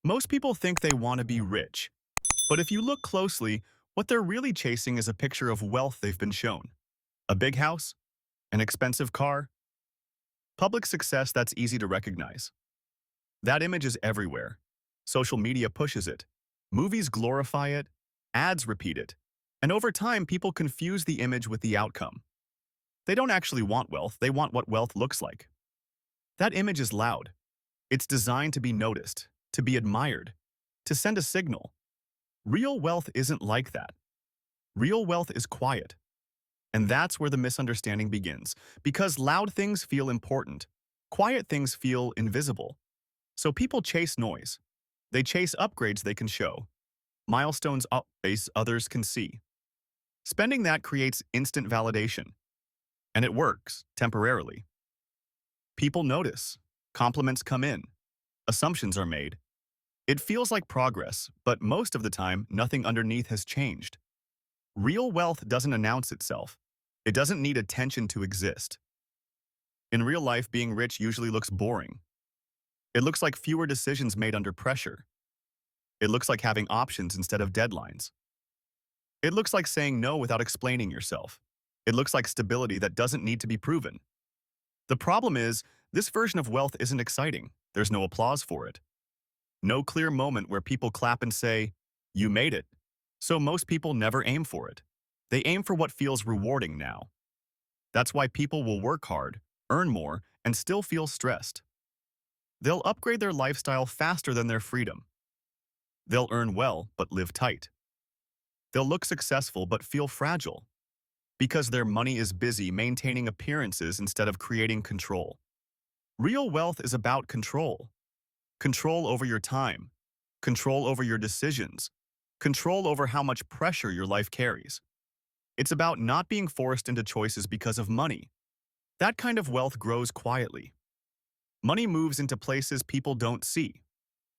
Most people think they want to be rich, but if you look closely, what they're really chasing is a picture of wealth they've been shown. A big house, an expensive car, public success that's easy to recognize. That image is everywhere. Social media pushes it. Movies glorify it. Ads repeat it. And over time, people confuse the image with the outcome. They don't actually want wealth, they want what wealth looks like. That image is loud. It's designed to be noticed, to be admired, to send a signal. Real wealth isn't like that. Real wealth is quiet. And that's where the misunderstanding begins, because loud things feel important. Quiet things feel invisible. So people chase noise. They chase upgrades they can show, milestones updates others can see. Spending that creates instant validation. And it works, temporarily. People notice, compliments come in, assumptions are made. It feels like progress, but most of the time, nothing underneath has changed. Real wealth doesn't announce itself. It doesn't need attention to exist. In real life, being rich usually looks boring. It looks like fewer decisions made under pressure. It looks like having options instead of deadlines. It looks like saying no without explaining yourself. It looks like stability that doesn't need to be proven. The problem is, this version of wealth isn't exciting. There's no applause for it. No clear moment where people clap and say, "You made it." So most people never aim for it. They aim for what feels rewarding now. That's why people will work hard, earn more, and still feel stressed. They'll upgrade their lifestyle faster than their freedom. They'll earn well, but live tight. They'll look successful, but feel fragile. Because their money is busy maintaining appearances instead of creating control. Real wealth is about control. Control over your time. Control over your decisions. Control over how much pressure your life carries. It's about not being forced into choices because of money. That kind of wealth grows quietly. Money moves into places people don't see.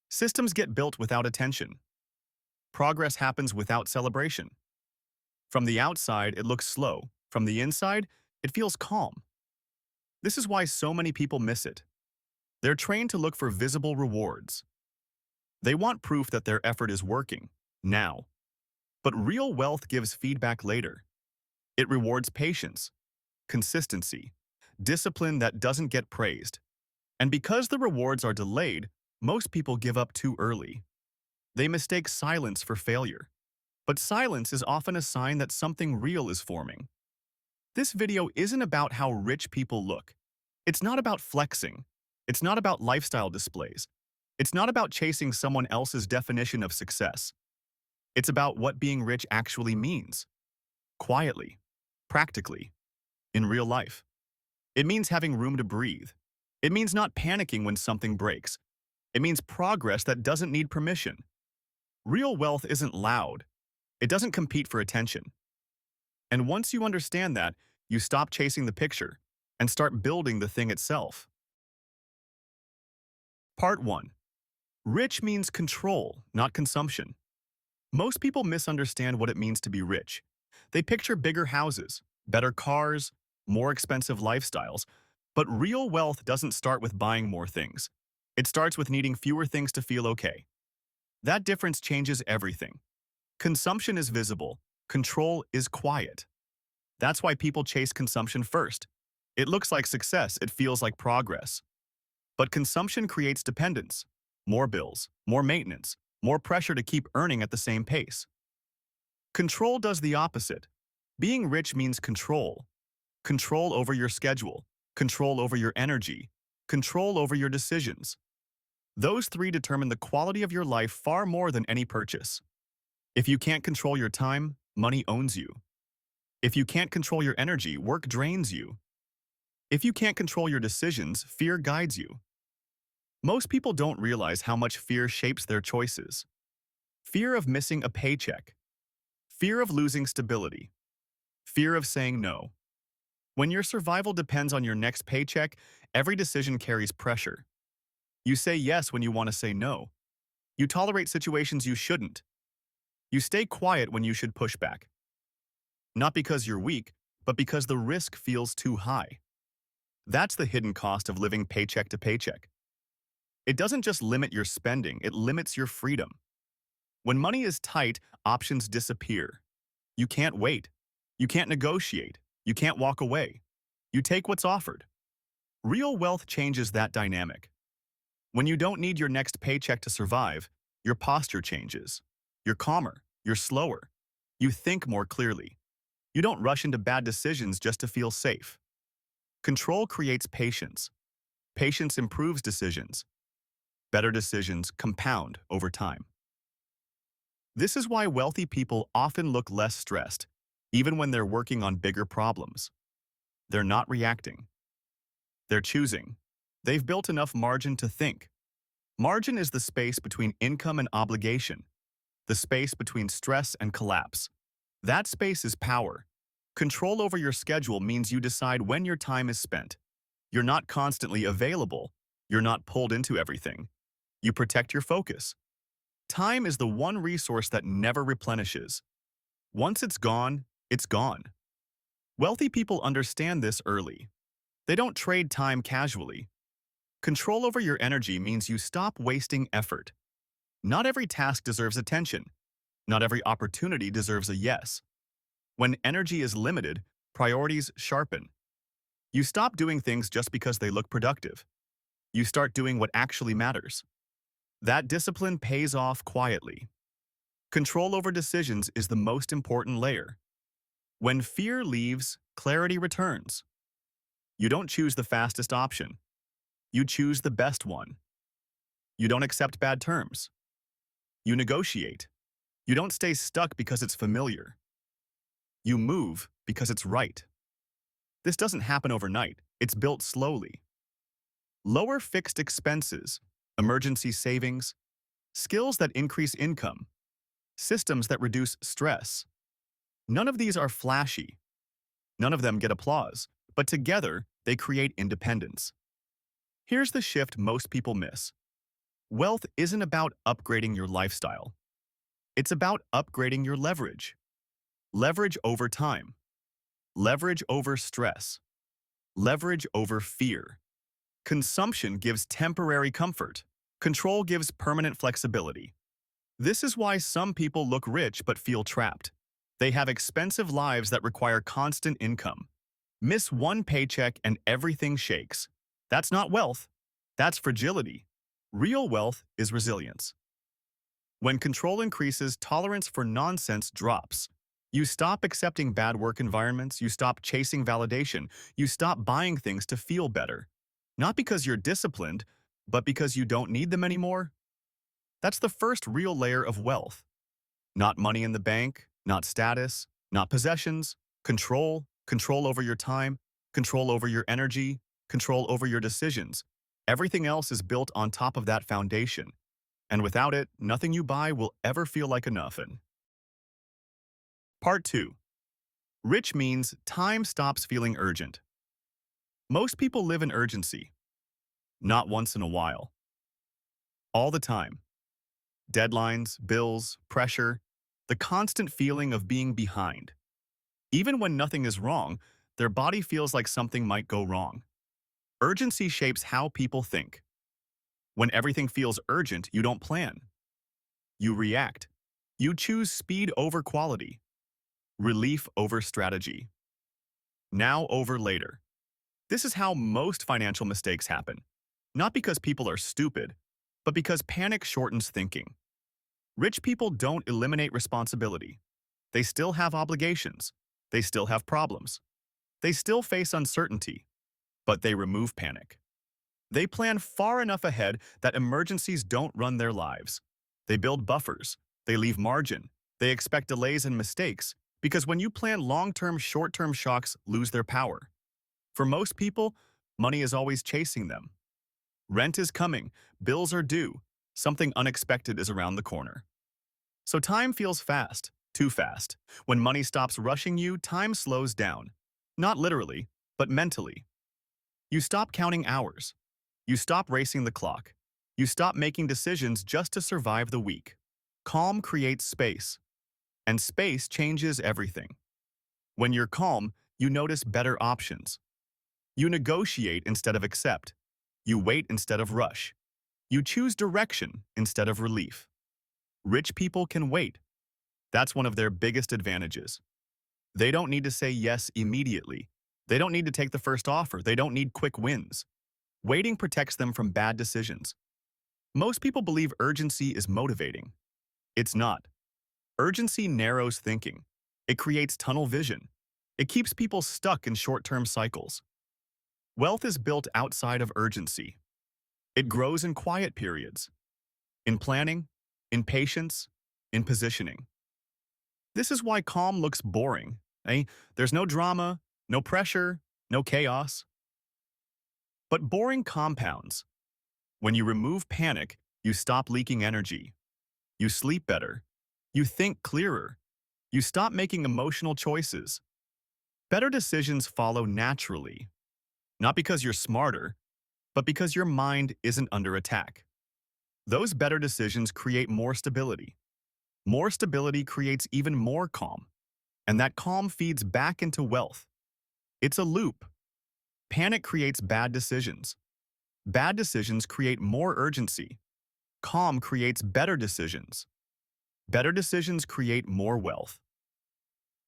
Systems get built without attention. Progress happens without celebration. From the outside, it looks slow. From the inside, it feels calm. This is why so many people miss it. They're trained to look for visible rewards. They want proof that their effort is working, now. But real wealth gives feedback later. It rewards patience, consistency, discipline that doesn't get praised. And because the rewards are delayed, most people give up too early. They mistake silence for failure. But silence is often a sign that something real is forming. This video isn't about how rich people look. It's not about flexing. It's not about lifestyle displays. It's not about chasing someone else's definition of success. It's about what being rich actually means. Quietly, practically, in real life. It means having room to breathe. It means not panicking when something breaks. It means progress that doesn't need permission. Real wealth isn't loud. It doesn't compete for attention. And once you understand that, you stop chasing the picture and start building the thing itself. Part 1. Rich means control, not consumption. Most people misunderstand what it means to be rich. They picture bigger houses, better cars, more expensive lifestyles, but real wealth doesn't start with buying more things. It starts with needing fewer things to feel okay. That difference changes everything. Consumption is visible. Control is quiet. That's why people chase consumption first. It looks like success, it feels like progress. But consumption creates dependence. More bills, more maintenance, more pressure to keep earning at the same pace. Control does the opposite. Being rich means control. Control over your schedule, control over your energy, control over your decisions. Those three determine the quality of your life far more than any purchase. If you can't control your time, money owns you. If you can't control your energy, work drains you. If you can't control your decisions, fear guides you. Most people don't realize how much fear shapes their choices. Fear of missing a paycheck. Fear of losing stability. Fear of saying no. When your survival depends on your next paycheck, every decision carries pressure. You say yes when you want to say no. You tolerate situations you shouldn't. You stay quiet when you should push back. Not because you're weak, but because the risk feels too high. That's the hidden cost of living paycheck to paycheck. It doesn't just limit your spending, it limits your freedom. When money is tight, options disappear. You can't wait. You can't negotiate. You can't walk away. You take what's offered. Real wealth changes that dynamic. When you don't need your next paycheck to survive, your posture changes. You're calmer. You're slower. You think more clearly. You don't rush into bad decisions just to feel safe. Control creates patience. Patience improves decisions. Better decisions compound over time. This is why wealthy people often look less stressed, even when they're working on bigger problems. They're not reacting. They're choosing. They've built enough margin to think. Margin is the space between income and obligation, the space between stress and collapse. That space is power. Control over your schedule means you decide when your time is spent. You're not constantly available. You're not pulled into everything. You protect your focus. Time is the one resource that never replenishes. Once it's gone, it's gone. Wealthy people understand this early. They don't trade time casually. Control over your energy means you stop wasting effort. Not every task deserves attention. Not every opportunity deserves a yes. When energy is limited, priorities sharpen. You stop doing things just because they look productive. You start doing what actually matters. That discipline pays off quietly. Control over decisions is the most important layer. When fear leaves, clarity returns. You don't choose the fastest option. You choose the best one. You don't accept bad terms. You negotiate. You don't stay stuck because it's familiar. You move because it's right. This doesn't happen overnight. It's built slowly. Lower fixed expenses, emergency savings, skills that increase income, systems that reduce stress. None of these are flashy. None of them get applause, but together they create independence. Here's the shift most people miss. Wealth isn't about upgrading your lifestyle. It's about upgrading your leverage. Leverage over time. Leverage over stress. Leverage over fear. Consumption gives temporary comfort. Control gives permanent flexibility. This is why some people look rich but feel trapped. They have expensive lives that require constant income. Miss one paycheck and everything shakes. That's not wealth. That's fragility. Real wealth is resilience. When control increases, tolerance for nonsense drops. You stop accepting bad work environments, you stop chasing validation, you stop buying things to feel better. Not because you're disciplined, but because you don't need them anymore. That's the first real layer of wealth. Not money in the bank, not status, not possessions, control, control over your time, control over your energy, control over your decisions. Everything else is built on top of that foundation. And without it, nothing you buy will ever feel like enough. Part 2. Rich means time stops feeling urgent. Most people live in urgency. Not once in a while. All the time. Deadlines, bills, pressure, the constant feeling of being behind. Even when nothing is wrong, their body feels like something might go wrong. Urgency shapes how people think. When everything feels urgent, you don't plan. You react. You choose speed over quality. Relief over strategy. Now over later. This is how most financial mistakes happen. Not because people are stupid, but because panic shortens thinking. Rich people don't eliminate responsibility. They still have obligations. They still have problems. They still face uncertainty, but they remove panic. They plan far enough ahead that emergencies don't run their lives. They build buffers. They leave margin. They expect delays and mistakes, because when you plan long-term, short-term shocks lose their power. For most people, money is always chasing them. Rent is coming, bills are due, something unexpected is around the corner. So time feels fast, too fast. When money stops rushing you, time slows down. Not literally, but mentally. You stop counting hours. You stop racing the clock. You stop making decisions just to survive the week. Calm creates space, and space changes everything. When you're calm, you notice better options. You negotiate instead of accept. You wait instead of rush. You choose direction instead of relief. Rich people can wait. That's one of their biggest advantages. They don't need to say yes immediately. They don't need to take the first offer. They don't need quick wins. Waiting protects them from bad decisions. Most people believe urgency is motivating. It's not. Urgency narrows thinking. It creates tunnel vision. It keeps people stuck in short-term cycles. Wealth is built outside of urgency. It grows in quiet periods, in planning, in patience, in positioning. This is why calm looks boring. There's no drama, no pressure, no chaos. But boring compounds. When you remove panic, you stop leaking energy. You sleep better. You think clearer. You stop making emotional choices. Better decisions follow naturally. Not because you're smarter, but because your mind isn't under attack. Those better decisions create more stability. More stability creates even more calm. And that calm feeds back into wealth. It's a loop. Panic creates bad decisions. Bad decisions create more urgency. Calm creates better decisions. Better decisions create more wealth.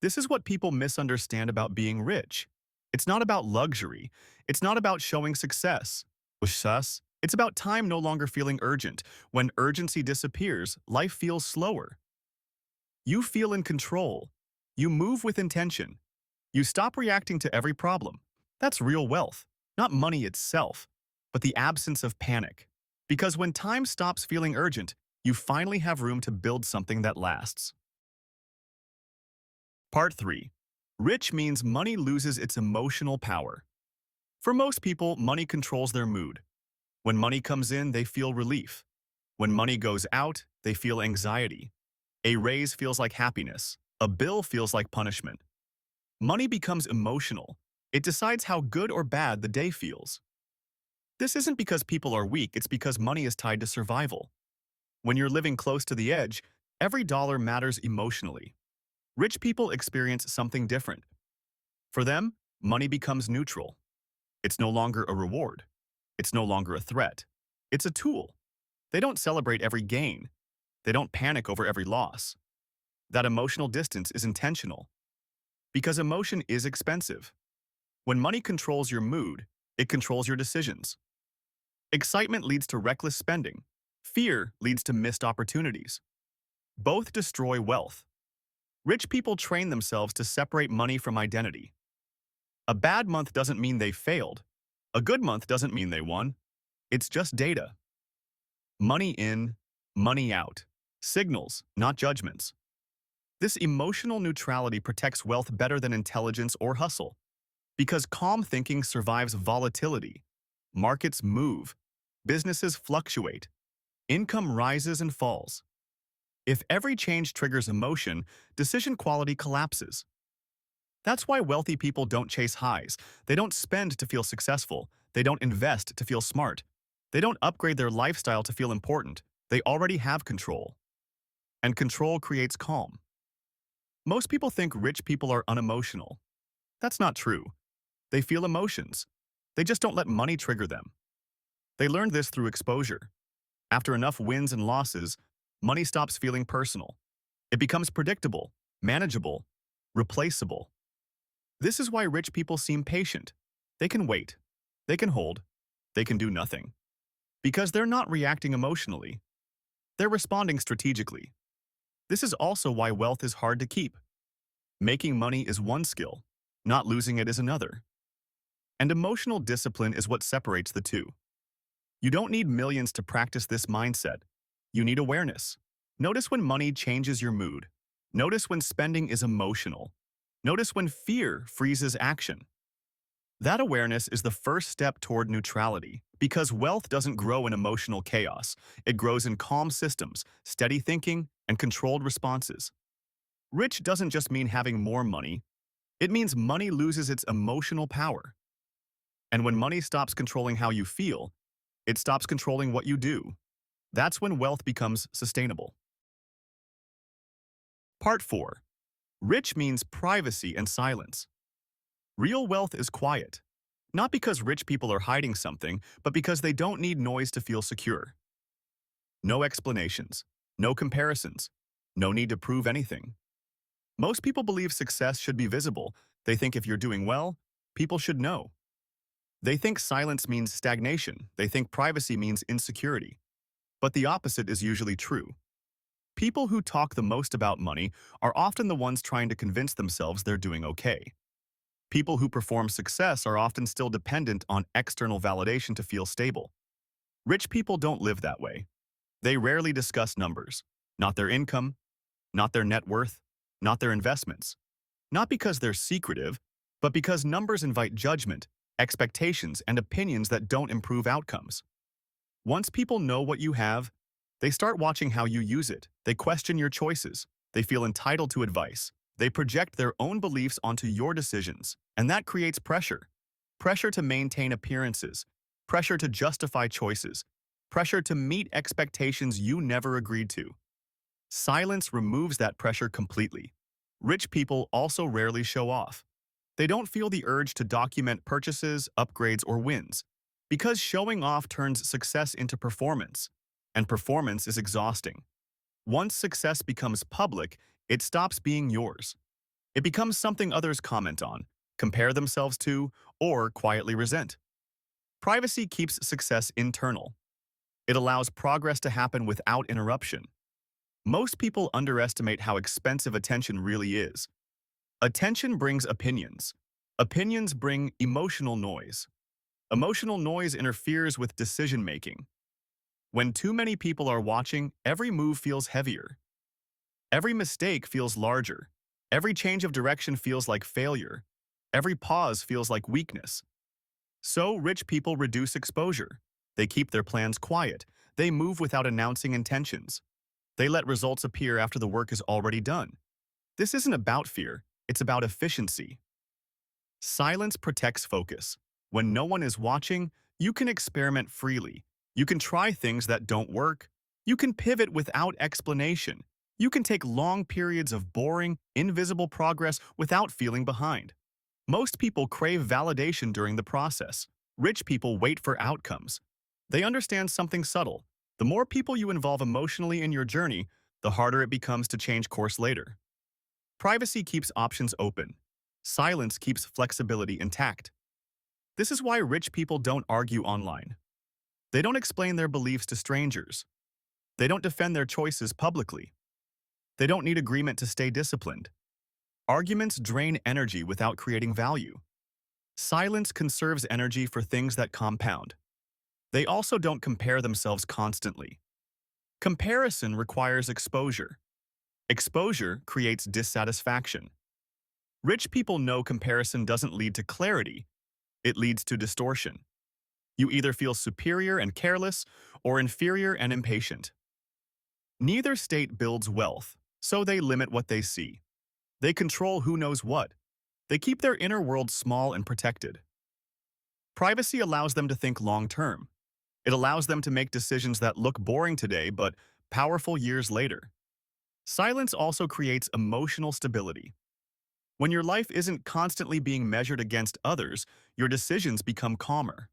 This is what people misunderstand about being rich. It's not about luxury. It's not about showing success. It's about time no longer feeling urgent. When urgency disappears, life feels slower. You feel in control. You move with intention. You stop reacting to every problem. That's real wealth, not money itself, but the absence of panic. Because when time stops feeling urgent, you finally have room to build something that lasts. Part 3. Rich means money loses its emotional power. For most people, money controls their mood. When money comes in, they feel relief. When money goes out, they feel anxiety. A raise feels like happiness. A bill feels like punishment. Money becomes emotional. It decides how good or bad the day feels. This isn't because people are weak, it's because money is tied to survival. When you're living close to the edge, every dollar matters emotionally. Rich people experience something different. For them, money becomes neutral. It's no longer a reward. It's no longer a threat. It's a tool. They don't celebrate every gain. They don't panic over every loss. That emotional distance is intentional. Because emotion is expensive. When money controls your mood, it controls your decisions. Excitement leads to reckless spending. Fear leads to missed opportunities. Both destroy wealth. Rich people train themselves to separate money from identity. A bad month doesn't mean they failed. A good month doesn't mean they won. It's just data. Money in, money out. Signals, not judgments. This emotional neutrality protects wealth better than intelligence or hustle. Because calm thinking survives volatility. Markets move. Businesses fluctuate. Income rises and falls. If every change triggers emotion, decision quality collapses. That's why wealthy people don't chase highs. They don't spend to feel successful. They don't invest to feel smart. They don't upgrade their lifestyle to feel important. They already have control. And control creates calm. Most people think rich people are unemotional. That's not true. They feel emotions. They just don't let money trigger them. They learned this through exposure. After enough wins and losses, money stops feeling personal. It becomes predictable, manageable, replaceable. This is why rich people seem patient. They can wait. They can hold. They can do nothing. Because they're not reacting emotionally. They're responding strategically. This is also why wealth is hard to keep. Making money is one skill. Not losing it is another. And emotional discipline is what separates the two. You don't need millions to practice this mindset. You need awareness. Notice when money changes your mood. Notice when spending is emotional. Notice when fear freezes action. That awareness is the first step toward neutrality, because wealth doesn't grow in emotional chaos. It grows in calm systems, steady thinking, and controlled responses. Rich doesn't just mean having more money. It means money loses its emotional power. And when money stops controlling how you feel, it stops controlling what you do. That's when wealth becomes sustainable. Part 4. Rich means privacy and silence. Real wealth is quiet. Not because rich people are hiding something, but because they don't need noise to feel secure. No explanations, no comparisons, no need to prove anything. Most people believe success should be visible. They think if you're doing well, people should know. They think silence means stagnation. They think privacy means insecurity. But the opposite is usually true. People who talk the most about money are often the ones trying to convince themselves they're doing okay. People who perform success are often still dependent on external validation to feel stable. Rich people don't live that way. They rarely discuss numbers, not their income, not their net worth, not their investments. Not because they're secretive, but because numbers invite judgment, expectations, and opinions that don't improve outcomes. Once people know what you have, they start watching how you use it. They question your choices. They feel entitled to advice. They project their own beliefs onto your decisions, and that creates pressure. Pressure to maintain appearances, pressure to justify choices, pressure to meet expectations you never agreed to. Silence removes that pressure completely. Rich people also rarely show off. They don't feel the urge to document purchases, upgrades, or wins, because showing off turns success into performance, and performance is exhausting. Once success becomes public, it stops being yours. It becomes something others comment on, compare themselves to, or quietly resent. Privacy keeps success internal. It allows progress to happen without interruption. Most people underestimate how expensive attention really is. Attention brings opinions. Opinions bring emotional noise. Emotional noise interferes with decision-making. When too many people are watching, every move feels heavier. Every mistake feels larger. Every change of direction feels like failure. Every pause feels like weakness. So rich people reduce exposure. They keep their plans quiet. They move without announcing intentions. They let results appear after the work is already done. This isn't about fear, it's about efficiency. Silence protects focus. When no one is watching, you can experiment freely. You can try things that don't work. You can pivot without explanation. You can take long periods of boring, invisible progress without feeling behind. Most people crave validation during the process. Rich people wait for outcomes. They understand something subtle. The more people you involve emotionally in your journey, the harder it becomes to change course later. Privacy keeps options open. Silence keeps flexibility intact. This is why rich people don't argue online. They don't explain their beliefs to strangers. They don't defend their choices publicly. They don't need agreement to stay disciplined. Arguments drain energy without creating value. Silence conserves energy for things that compound. They also don't compare themselves constantly. Comparison requires exposure. Exposure creates dissatisfaction. Rich people know comparison doesn't lead to clarity, it leads to distortion. You either feel superior and careless or inferior and impatient. Neither state builds wealth, so they limit what they see. They control who knows what. They keep their inner world small and protected. Privacy allows them to think long-term. It allows them to make decisions that look boring today but powerful years later. Silence also creates emotional stability. When your life isn't constantly being measured against others, your decisions become calmer.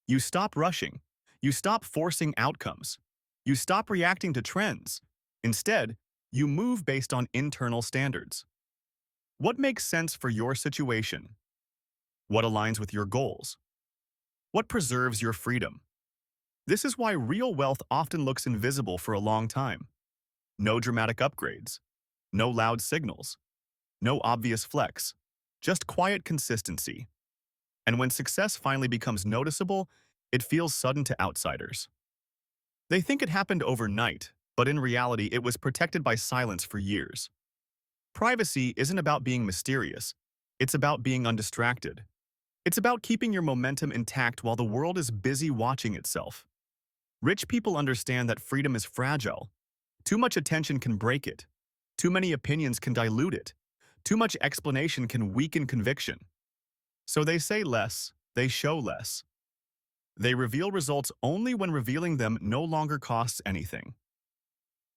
You stop rushing. You stop forcing outcomes. You stop reacting to trends. Instead, you move based on internal standards. What makes sense for your situation? What aligns with your goals? What preserves your freedom? This is why real wealth often looks invisible for a long time. No dramatic upgrades. No loud signals. No obvious flex. Just quiet consistency. And when success finally becomes noticeable, it feels sudden to outsiders. They think it happened overnight, but in reality it was protected by silence for years. Privacy isn't about being mysterious. It's about being undistracted. It's about keeping your momentum intact while the world is busy watching itself. Rich people understand that freedom is fragile. Too much attention can break it. Too many opinions can dilute it. Too much explanation can weaken conviction. So they say less, they show less. They reveal results only when revealing them no longer costs anything.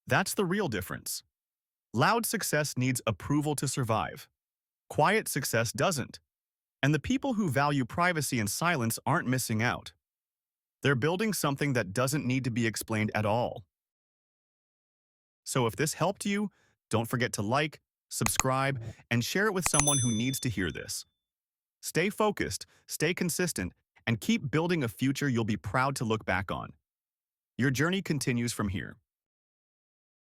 That's the real difference. Loud success needs approval to survive. Quiet success doesn't. And the people who value privacy and silence aren't missing out. They're building something that doesn't need to be explained at all. So if this helped you, don't forget to like, subscribe, and share it with someone who needs to hear this. Stay focused, stay consistent, and keep building a future you'll be proud to look back on. Your journey continues from here.